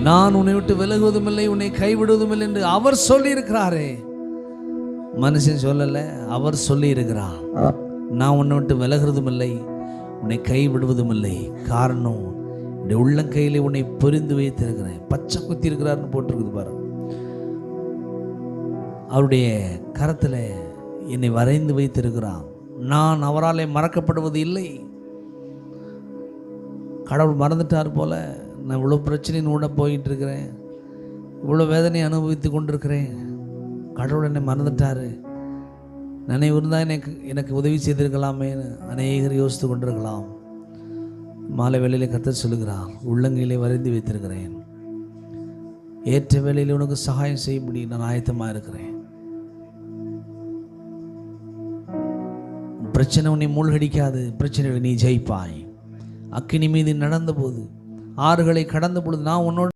நான் உன்னை விட்டு விலகுவதும் இல்லை, உன்னை கைவிடுவதும் இல்லை என்று அவர் சொல்லி இருக்கிறாரே. மனுஷன் சொல்லல, அவர் சொல்லி இருக்கிறார். நான் உன்னை விட்டு விலகிறதும் இல்லை, உன்னை கைவிடுவதும் இல்லை. காரணம், என்னுடைய உள்ளங்கையிலே உன்னை புரிந்து வைத்திருக்கிறேன். பச்சை குத்தி இருக்கிறார்னு போட்டிருக்குது பாருங்க. அவருடைய கரத்தில் என்னை வரைந்து வைத்திருக்கிறான். நான் அவராலே மறக்கப்படுவது இல்லை. கடவுள் மறந்துட்டார் போல. நான் இவ்வளோ பிரச்சனையின் கூட போயிட்டு இருக்கிறேன், இவ்வளோ வேதனையை அனுபவித்து கொண்டிருக்கிறேன். கடவுள் என்னை மறந்துட்டார், நினைவு இருந்தால் எனக்கு உதவி செய்திருக்கலாமேன்னு அநேகர் யோசித்து கொண்டிருக்கலாம். மாலை வேளையிலே கர்த்தர் சொல்லுகிறார், உள்ளங்கையிலே வரைந்து வைத்திருக்கிறேன். ஏற்ற வேளையில் உனக்கு சகாயம் செய்யும்படி நான் ஆயத்தமாக இருக்கிறேன். பிரச்சனை உன்னை மூழ்கடிக்காது. பிரச்சனைகளை நீ ஜெயிப்பாய். அக்கினி மீது நடந்த போது, ஆறுகளை கடந்த பொழுது நான் உன்னோடு